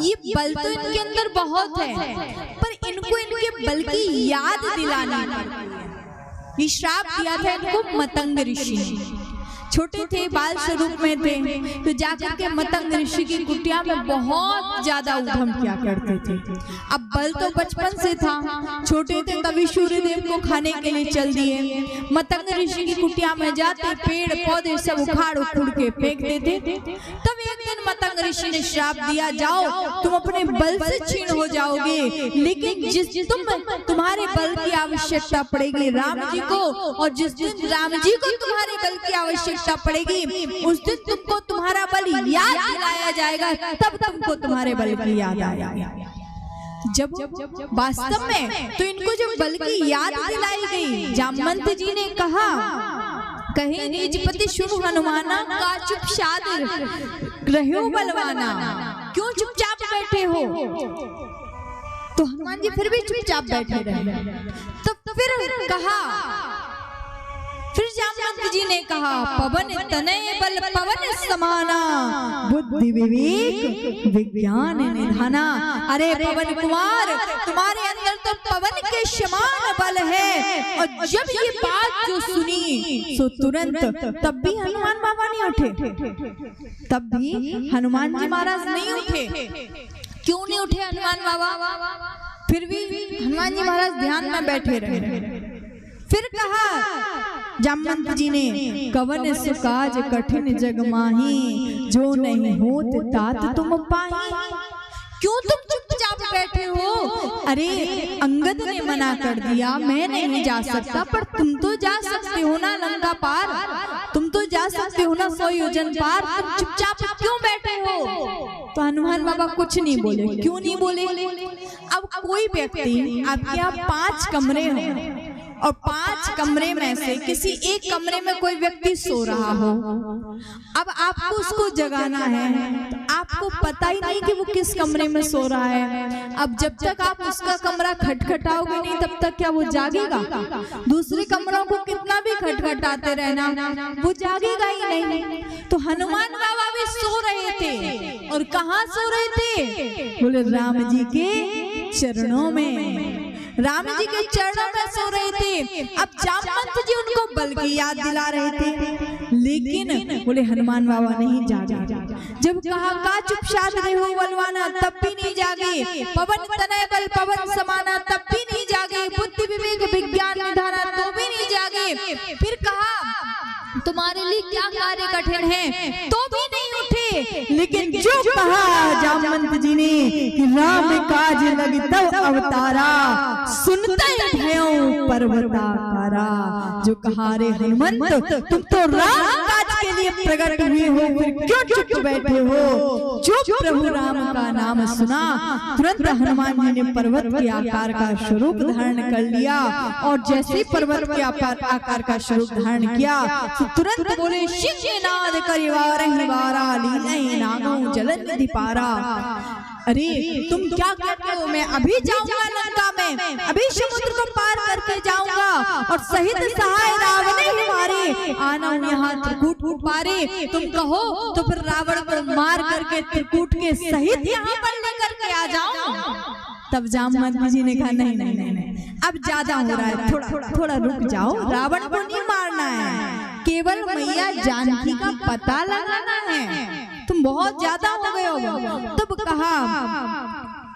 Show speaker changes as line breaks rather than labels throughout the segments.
ये बल तो इनके अंदर बहुत है, पर इनको इनके बल की याद दिलानी पड़ती है। ये श्राप दिया था इनको मतंग ऋषि ने। छोटे थे, बाल स्वरूप में थे, तो जाकर के मतंग ऋषि की कुटिया में बहुत ज्यादा उद्यम किया करते थे। अब बल तो बचपन से था, छोटे थे तभी सूर्यदेव को खाने के लिए चल दिए। मतंग ऋषि की कुटिया में जाते पेड़ पौधे सब उखाड़ उखड़ के फेंक देते। तब एक दिन मतंग ऋषि ने श्राप दिया, जाओ तुम अपने बल से क्षीण हो जाओगे, लेकिन जिस तुम्हारे बल की आवश्यकता पड़ेगी राम जी को, और जिस दिन राम जी को तुम्हारे बल की आवश्यकता पड़ेगी उस दिन तुमको तुम्हारा बल याद दिलाया जाएगा, तब तुमको तुम्हारे बल की याद आएगा। जब वास्तव में तो इनको जब बल की याद दिलाई गई, जामवंत जी ने कहा, कहे निजपति सुन हनुमाना, का चुप शाद रहो बलवाना, क्यों चुपचाप बैठे हो। तो हनुमान जी फिर भी चुपचाप बैठे रहे। तो फिर कहा, फिर जामवंत जी ने कहा, पवन तनय बल पवन समाना, बुद्धि विवेक विज्ञान निधाना। अरे पवन कुमार, तुम्हारे अंदर तो पवन के समान बल है। और जब ये बात जो सुनी सो तुरंत, तब भी हनुमान बाबा नहीं उठे, तब भी हनुमान जी महाराज नहीं उठे। क्यों नहीं उठे हनुमान बाबा? फिर भी हनुमान जी महाराज ध्यान में बैठे रहे। फिर कहा जामवंत जी ने, कवन सुकाज कठिन जग माही, जो नहीं होत तात तुम पाही। क्यों तुम चुपचाप बैठे हो? अरे अंगद ने मना कर दिया, मैं नहीं जा सकता, पर तुम तो जा सकते हो ना लंका पार, तुम तो जा सकते हो ना 100 योजन पार, तुम चुपचाप क्यों बैठे हो? तो हनुमान बाबा कुछ नहीं बोले। क्यों नहीं बोले? अब कोई व्यक्ति आपके यहाँ 5 कमरे हैं और 5 कमरे में से किसी एक कमरे में कोई व्यक्ति सो रहा हो, अब आपको उसको जगाना है, तो आपको पता ही नहीं कि वो किस कमरे में सो रहा है। अब जब तक आप उसका कमरा खटखटाओगे नहीं, तब तक क्या वो जागेगा? दूसरे कमरों को कितना भी खटखटाते रहना, वो जागेगा ही नहीं। तो हनुमान बाबा भी सो रहे थे, और कहाँ सो रहे थे? बोले राम जी के चरणों में, राम जी के चरणों में सो रहे थे। अब जामवंत जी उनको बल की याद दिला रहे थे, लेकिन बोले हनुमान बाबा नहीं जागे। जब कहा का चुप शाद रहो बलवाना, तब भी नहीं जागे। पवन तनय बल पवन समाना, तब भी नहीं जागे। बुद्धि विवेक विज्ञान निधाना, तो भी नहीं जागे। फिर कहा तुम्हारे लिए क्या कार्य कठिन है, तो भी नहीं उठे। लेकिन जो कहा जामवंत जी ने कि राम काज लग तब अवतारा, सुनते भयो पर्वताकारा। जो कहा रे हनुमंत, तुम तो राम काज के लिए प्रकट हुए हो, फिर क्यों चुप बैठे हो? जो प्रभु राम का नाम सुना, तुरंत हनुमान जी ने पर्वत के आकार का स्वरूप धारण कर लिया। और जैसे पर्वत के आकार का स्वरूप धारण किया, तो तुरंत बोले शिव नाद करिवारहि वारा, लीलहि नागो जलन निधि पारा। अरे तुम क्या कहते हो? मैं अभी जाऊंगा लंका में, अभी समुद्र को पार करके जाऊंगा, और सहित सहाय रावण हमारे आना यहाँ त्रिकूट पारे। तुम कहो तो फिर रावण को मार करके त्रिकूट के सहित यहाँ पर लेकर के आ जाऊं। तब जामवंत जी ने कहा नहीं नहीं नहीं नहीं, अब ज्यादा हो रहा है, थोड़ा रुक जाओ। रावण को नहीं मारना है, केवल मैया जानकी का पता लगाना है, तुम बहुत ज्यादा हो गए हो। तब कहा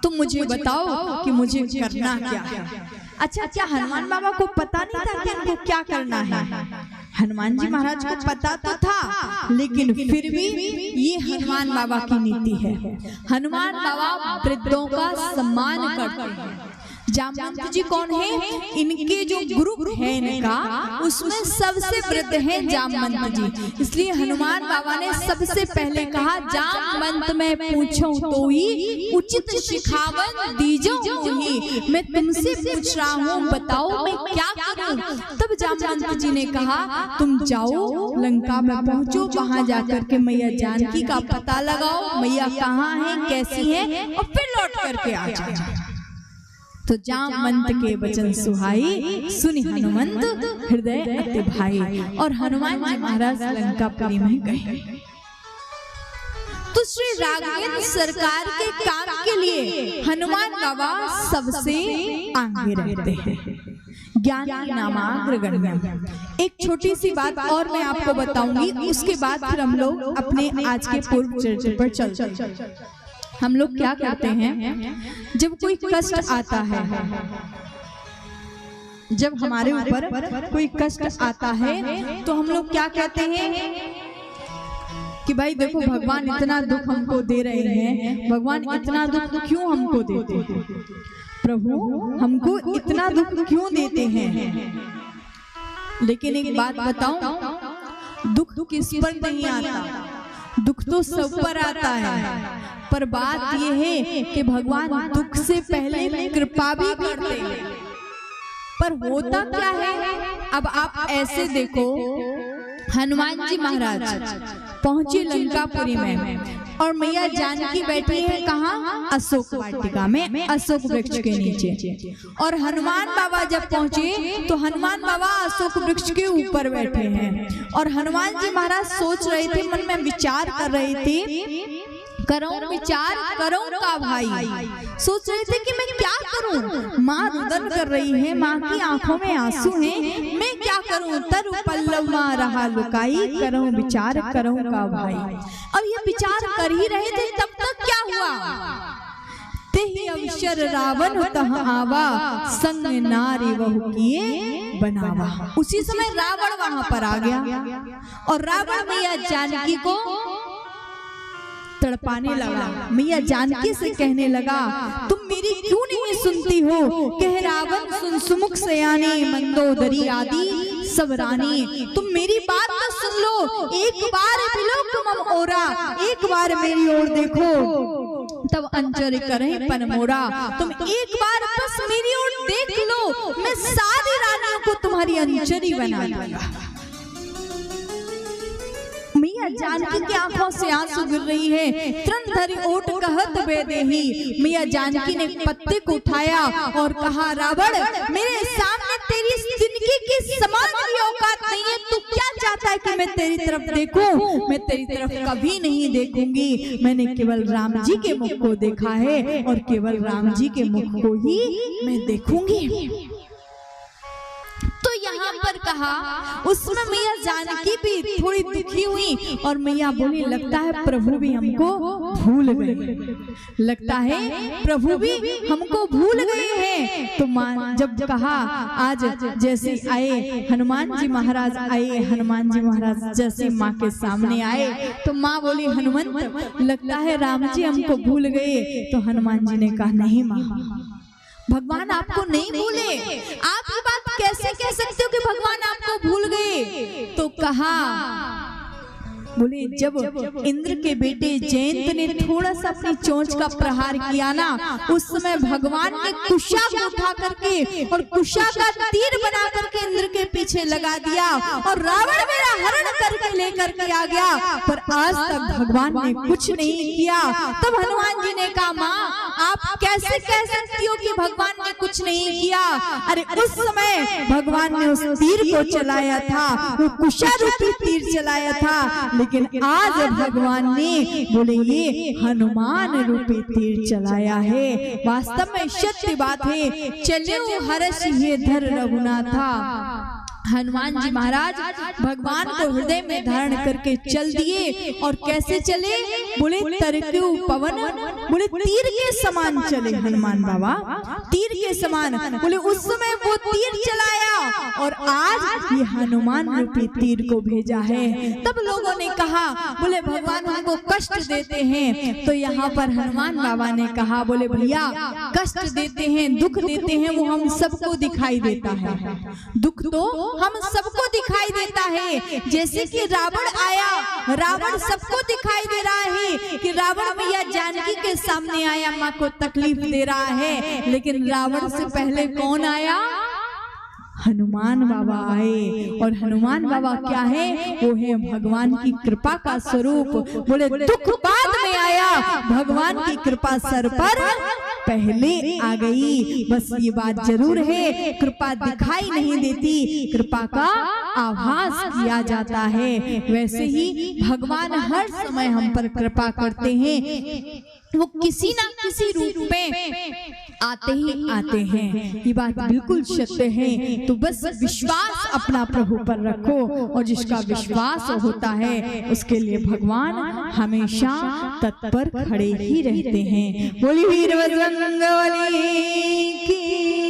तुम मुझे बताओ कि मुझे करना क्या है। अच्छा, क्या हनुमान बाबा को पता नहीं था कि इनको क्या करना है? हनुमान जी महाराज को पता तो था, लेकिन फिर भी ये हनुमान बाबा की नीति है। हनुमान बाबा वृद्धों का सम्मान करते हैं। जामवंत जी कौन है? इनके जो गुरु है इनका, उसमें सबसे वृद्ध है जामवंत जी। इसलिए हनुमान बाबा ने सबसे पहले कहा, जामवंत मैं पूछूं तो ही उचित शिखावन दीजो ही। मैं तुमसे पूछ रहा हूँ, बताओ मैं क्या करूं? तब जामवंत जी ने कहा, तुम जाओ लंका में पहुंचो, वहां जाकर के मैया जानकी का पता लगाओ, मैया कहाँ है, कैसी है, और फिर लौट करके आ जाओ। तो जामवंत के वचन सुहाई, सुनि हनुमंत हृदय अति भाई। और हनुमान जी महाराज लंकापुरी में गए। तो श्री राघवेंद्र सरकार के काम के लिए हनुमान बाबा सबसे आगे रहते हैं। ज्ञानी नामाग्र गण्य। एक छोटी सी बात और मैं आपको बताऊंगी, उसके बाद फिर हम लोग अपने आज के पूर्व चर्चा पर चलते हैं। हम लोग क्या करते हैं, जब कोई कष्ट आता है, जब हमारे ऊपर कोई कष्ट आता है तो हम लोग क्या कहते हैं कि भाई देखो भगवान इतना दुख हमको दे रहे हैं, भगवान इतना दुख क्यों हमको देते हैं, प्रभु हमको इतना दुख क्यों देते हैं। लेकिन एक बात बताऊं, दुख किस पर नहीं आता, दुख तो सब पर आता है, पर बात यह है कि भगवान दुख से पहले कृपा भी करते हैं। पर होता क्या है, अब आप ऐसे देखो, हनुमान जी महाराज पहुंचे लंकापुरी में और मैया जानकी बैठी है कहाँ, अशोक वाटिका में, अशोक वृक्ष के नीचे। और हनुमान बाबा जब पहुंचे तो हनुमान बाबा अशोक वृक्ष के ऊपर बैठे हैं और हनुमान जी महाराज सोच रहे थे, मन में विचार कर रहे थे, करूं विचार करूं का भाई, सोच रहे थे कि मैं क्या करूं, माँ रुदन कर रही है, माँ की आंखों में आंसू हैं, मैं क्या करूं, तरु पल्लव माँ रहा लुकाई, करूं विचार करूं का भाई। और ये विचार कर ही रहे थे, तब तक क्या हुआ, तेहि अवसर रावण तह आवा, संग नारी बहु किए बनावा। उसी समय रावण वहां पर आ गया और रावण मैया जानकी को तड़पाने लगा। मैया जानकी से कहने लगा, तुम मेरी क्यों नहीं सुनती हो, कह रावण सुन सुमुख सयाने, मंदोदरी आदि सब रानी, तुम मेरी बात तो सुन लो, एक बार बिलोक ओरा, एक बार मेरी ओर देखो, तब अंचर करें पन मोरा, तुम एक बार बस मेरी ओर देख लो, मैं सारी रानियों को तुम्हारी अंचरी बना दूंगा। मैया जानकी की आंखों से आंसू गिर रही है, तृण धरि ओट कहत बेदेही। मैया जानकी ने पत्ते को उठाया और कहा, रावण मेरे सामने तेरी तिनके की समान की औकात नहीं है, तू क्या चाहता है कि मैं तेरी तरफ देखूं, मैं तेरी तरफ कभी नहीं देखूंगी, मैंने केवल राम जी के मुख को देखा है और केवल राम जी के मुख को ही मैं देखूंगी। तो यहाँ पर कहा, उसमें मैया जानकी भी थोड़ी दुखी हुई और मैया बोली, लगता है प्रभु भी हमको भूल गए, लगता है प्रभु भी हमको भूल गए हैं। तो माँ जब कहा, आज जैसे आए हनुमान जी महाराज आए, हनुमान जी महाराज जैसे माँ के सामने आए तो माँ बोली, हनुमंत लगता है राम जी हमको भूल गए। तो हनुमान जी ने कहा, नहीं माँ, भगवान आपको नहीं भूले, आप ये बात कैसे कह सकते हो कि भगवान आपको भूल गए। तो कहा, बोले जब इंद्र के बेटे जयंत ने थोड़ा सा अपनी चोंच का प्रहार किया ना, उस समय भगवान ने कुशा को उठा करके और कुशा का तीर बना करके इंद्र के पीछे लगा दिया और रावण मेरा हरण करके लेकर के आ गया, पर आज तक भगवान ने कुछ नहीं किया। तब हनुमान जी ने कहा, माँ आप कैसे कह सकती हो कि भगवान ने कुछ नहीं किया, अरे उस समय भगवान ने उस तीर को चलाया था, वो कुशा रूपी तीर चलाया था, लेकिन आज भगवान ने बोले ये हनुमान रूपी तीर चलाया है। वास्तव में सत्य बात है, चले हर्ष ये धर रघुनाथा। हनुमान जी महाराज भगवान को हृदय में धारण करके चल दिए और कैसे चले, बोले तरक्यु पवन, बोले तीर के समान चले हनुमान बाबा, तीर के समान। बोले उस समय वो तीर चलाया और आज ये हनुमान रूपी तीर को भेजा है। तब लोगों ने कहा, बोले भगवान हमको कष्ट देते हैं। तो यहाँ पर हनुमान बाबा ने कहा, बोले भैया कष्ट देते हैं, दुख देते हैं, वो हम सबको दिखाई देता है, दुख तो हम सबको दिखाई देता है। जैसे कि रावण आया, रावण सबको दिखाई दे रहा है कि रावण मैया जानकी के सामने आया, माँ को तकलीफ दे रहा है, लेकिन रावण से पहले कौन आया, हनुमान बाबा आए। और हनुमान बाबा क्या है, वो है भगवान की कृपा का स्वरूप। बोले दुख बाद में आया, भगवान की कृपा सर पर पहले आ गई। बस ये बात जरूर है, कृपा दिखाई नहीं देती, कृपा का आभास किया जाता है। वैसे ही भगवान हर समय हम पर कृपा करते हैं, वो किसी ना किसी रूप में आते ही आते हैं। ये बात बिल्कुल सत्य है। तो बस विश्वास अपना प्रभु पर रखो, और जिसका विश्वास होता है उसके लिए भगवान हमेशा तत्पर खड़े ही रहते हैं। बोली वीर बजरंग बली की